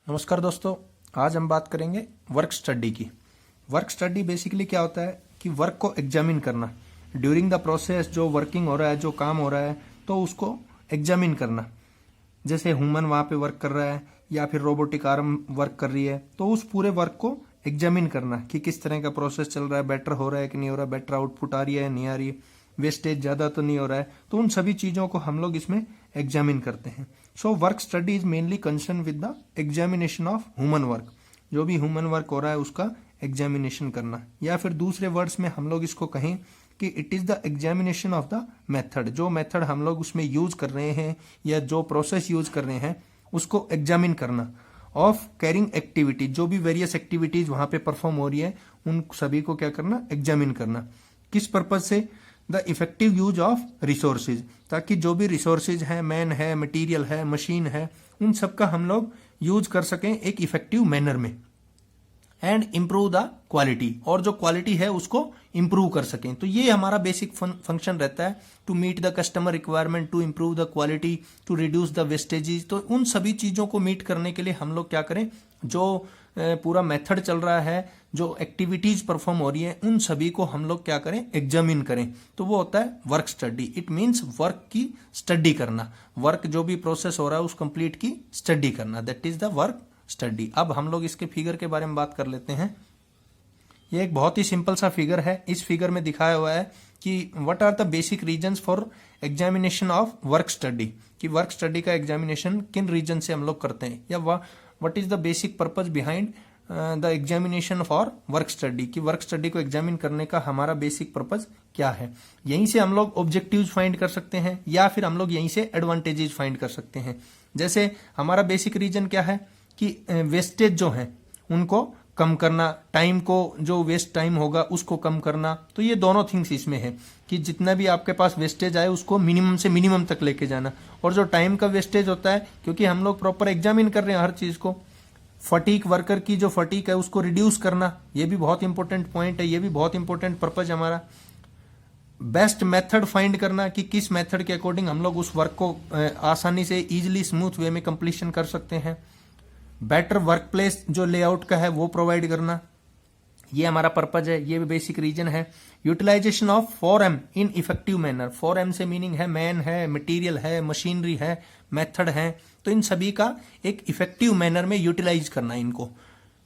नमस्कार दोस्तों, आज हम बात करेंगे वर्क स्टडी की। वर्क स्टडी बेसिकली क्या होता है कि वर्क को एग्जामिन करना, ड्यूरिंग द प्रोसेस जो वर्किंग हो रहा है, जो काम हो रहा है तो उसको एग्जामिन करना। जैसे ह्यूमन वहाँ पे वर्क कर रहा है या फिर रोबोटिक आर्म वर्क कर रही है, तो उस पूरे वर्क को एग्जामिन करना कि किस तरह का प्रोसेस चल रहा है, बेटर हो रहा है कि नहीं हो रहा, बेटर आउटपुट आ रही है नहीं आ रही है, वेस्टेज ज़्यादा तो नहीं हो रहा है। तो उन सभी चीज़ों को हम लोग इसमें एग्जामिन करते हैं। So work study is mainly concern with the examination of human work. जो भी ह्यूमन वर्क हो रहा है उसका एग्जामिनेशन करना, या फिर दूसरे वर्ड्स में हम लोग इसको कहें कि it is the examination of the method. जो मेथड हम लोग उसमें यूज कर रहे हैं या जो प्रोसेस यूज कर रहे हैं उसको एग्जामिन करना। ऑफ कैरिंग एक्टिविटी, जो भी वेरियस एक्टिविटीज वहां पे परफॉर्म हो रही है उन सभी को क्या करना, एग्जामिन करना। किस पर्पज से? The effective use of resources, ताकि जो भी रिसोर्सेज है, मैन है, मटेरियल है, मशीन है, उन सब का हम लोग यूज कर सकें एक इफेक्टिव मैनर में। एंड इम्प्रूव द क्वालिटी, और जो क्वालिटी है उसको इम्प्रूव कर सकें। तो ये हमारा बेसिक फंक्शन रहता है, to meet the customer requirement, to improve the quality, to reduce the wastages. तो उन सभी चीजों को मीट करने के लिए हम लोग क्या करें, जो पूरा मेथड चल रहा है, जो एक्टिविटीज परफॉर्म हो रही है, उन सभी को हम लोग क्या करें, एग्जामिन करें। तो वो होता है work study. It means work की स्टडी करना, वर्क जो भी प्रोसेस हो रहा है उस कंप्लीट की स्टडी करना, that is the work study. अब हम लोग इसके फिगर के बारे में बात कर लेते हैं। ये एक बहुत ही सिंपल सा फिगर है। इस फिगर में दिखाया हुआ है कि what are the basic reasons for examination of work study, कि वर्क स्टडी का एग्जामिनेशन किन रीजन से हम लोग करते हैं, या what is the basic purpose behind the examination for work study, कि वर्क स्टडी को एग्जामिन करने का हमारा बेसिक पर्पज क्या है। यहीं से हम लोग ऑब्जेक्टिव्स फाइंड कर सकते हैं या फिर हम लोग यहीं से एडवांटेजेस फाइंड कर सकते हैं। जैसे हमारा बेसिक रीजन क्या है कि वेस्टेज जो है उनको कम करना, टाइम को जो वेस्ट टाइम होगा उसको कम करना। तो ये दोनों थिंग्स इसमें है कि जितना भी आपके पास वेस्टेज आए उसको मिनिमम से मिनिमम तक लेके जाना। और जो टाइम का वेस्टेज होता है, क्योंकि हम लोग प्रॉपर एग्जामिन कर रहे हैं हर चीज को, फटीक वर्कर की जो फटीक है उसको रिड्यूस करना, ये भी बहुत इंपॉर्टेंट पॉइंट है, ये भी बहुत इंपॉर्टेंट पर्पज हमारा। बेस्ट मेथड फाइंड करना कि किस मेथड के अकॉर्डिंग हम लोग उस वर्क को आसानी से इजिली स्मूथ वे में कंप्लीशन कर सकते हैं। बेटर वर्क प्लेस जो लेआउट का है वो प्रोवाइड करना, ये हमारा पर्पज है, ये भी बेसिक रीजन है। Utilization of 4M in effective manner. 4M से मीनिंग है मैन है, मटेरियल है, मशीनरी है, मेथड है। तो इन सभी का एक इफेक्टिव मैनर में यूटिलाइज करना इनको।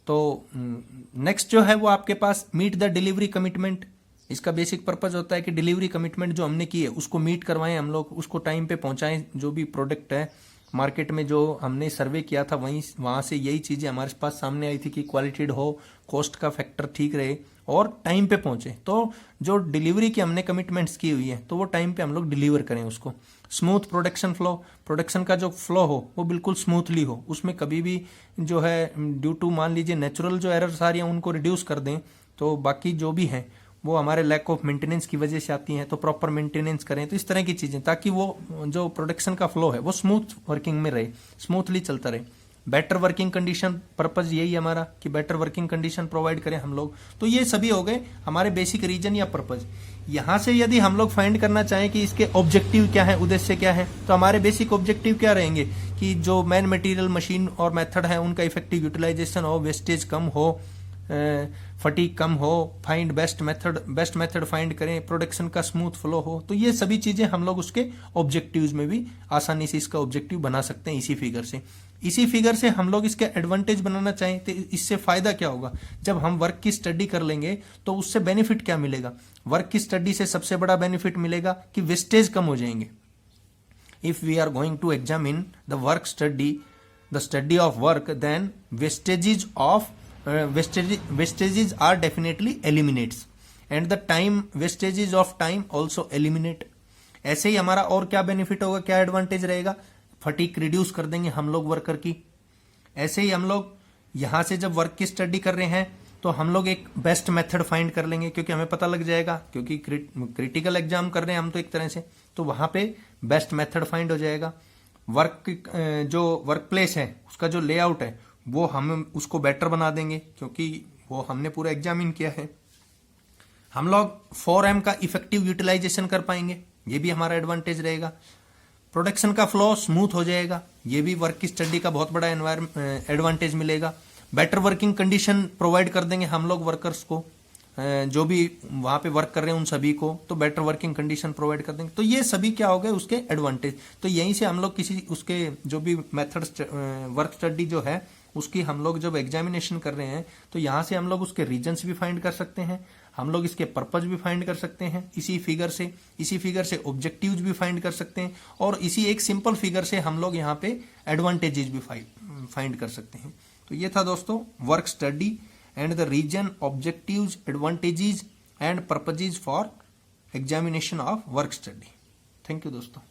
तो नेक्स्ट जो है वो आपके पास मीट द डिलीवरी कमिटमेंट। इसका बेसिक पर्पज होता है कि डिलीवरी कमिटमेंट जो हमने की है उसको मीट करवाएं हम लोग, उसको टाइम पे पहुंचाएं। जो भी प्रोडक्ट है मार्केट में, जो हमने सर्वे किया था वहां से यही चीजें हमारे पास सामने आई थी कि क्वालिटीड हो, कॉस्ट का फैक्टर ठीक रहे और टाइम पे पहुंचे। तो जो डिलीवरी की हमने कमिटमेंट्स की हुई है तो वो टाइम पे हम लोग डिलीवर करें उसको। स्मूथ प्रोडक्शन फ्लो, प्रोडक्शन का जो फ्लो हो वो बिल्कुल स्मूथली हो, उसमें कभी भी जो है ड्यू टू मान लीजिए नेचुरल जो एरर्स आ रही हैं उनको रिड्यूस कर दें। तो बाकी जो भी है वो हमारे लैक ऑफ मेंटेनेंस की वजह से आती हैं, तो प्रॉपर मेंटेनेंस करें। तो इस तरह की चीजें, ताकि वो जो प्रोडक्शन का फ्लो है वो स्मूथ वर्किंग में रहे, स्मूथली चलता रहे। बेटर वर्किंग कंडीशन, पर्पज यही है हमारा कि बेटर वर्किंग कंडीशन प्रोवाइड करें हम लोग। तो ये सभी हो गए हमारे बेसिक रीजन या पर्पज। यहां से यदि हम लोग फाइंड करना चाहें कि इसके ऑब्जेक्टिव क्या है, उद्देश्य क्या है, तो हमारे बेसिक ऑब्जेक्टिव क्या रहेंगे कि जो मैन, मटेरियल, मशीन और मेथड है उनका इफेक्टिव यूटिलाइजेशन हो, वेस्टेज कम हो, फटीक कम हो, फाइंड बेस्ट मेथड फाइंड करें, प्रोडक्शन का स्मूथ फ्लो हो। तो ये सभी चीजें हम लोग उसके ऑब्जेक्टिव्स में भी आसानी से इसका ऑब्जेक्टिव बना सकते हैं इसी फिगर से। इसी फिगर से हम लोग इसके एडवांटेज बनाना चाहें तो इससे फायदा क्या होगा, जब हम वर्क की स्टडी कर लेंगे तो उससे बेनिफिट क्या मिलेगा। वर्क की स्टडी से सबसे बड़ा बेनिफिट मिलेगा कि वेस्टेज कम हो जाएंगे। If we are going to examine the work study, the study of work, then wastages of wastages are definitely eliminates and the time wastages of time also eliminate। ऐसे ही हमारा और क्या बेनिफिट होगा, क्या एडवांटेज रहेगा, फटीक रिड्यूस कर देंगे हम लोग वर्कर की। ऐसे ही हम लोग यहां से जब वर्क की स्टडी कर रहे हैं तो हम लोग एक बेस्ट मेथड फाइंड कर लेंगे, क्योंकि हमें पता लग जाएगा, क्योंकि क्रिटिकल एग्जाम कर रहे हैं हम तो एक तरह से, तो वहां पे बेस्ट मेथड फाइंड हो जाएगा। वर्क जो वर्क प्लेस है उसका जो लेआउट है वो हम उसको बेटर बना देंगे, क्योंकि वो हमने पूरा एग्जामिन किया है। हम लोग 4M का इफेक्टिव यूटिलाइजेशन कर पाएंगे, ये भी हमारा एडवांटेज रहेगा। प्रोडक्शन का फ्लो स्मूथ हो जाएगा, ये भी वर्क की स्टडी का बहुत बड़ा एडवांटेज मिलेगा। बेटर वर्किंग कंडीशन प्रोवाइड कर देंगे हम लोग वर्कर्स को, जो भी वहां पे वर्क कर रहे हैं उन सभी को, तो बेटर वर्किंग कंडीशन प्रोवाइड कर देंगे। तो ये सभी क्या हो गए उसके एडवांटेज। तो यहीं से हम लोग किसी उसके जो भी मेथड वर्क स्टडी जो है उसकी हम लोग जब एग्जामिनेशन कर रहे हैं तो यहां से हम लोग उसके रीजंस भी फाइंड कर सकते हैं, हम लोग इसके पर्पज भी फाइंड कर सकते हैं इसी फिगर से ऑब्जेक्टिव्स भी फाइंड कर सकते हैं, और इसी एक सिंपल फिगर से हम लोग यहाँ पे एडवांटेजेस भी फाइंड कर सकते हैं। तो ये था दोस्तों work study and the region, objectives, advantages and purposes for examination of work study. Thank you दोस्तों।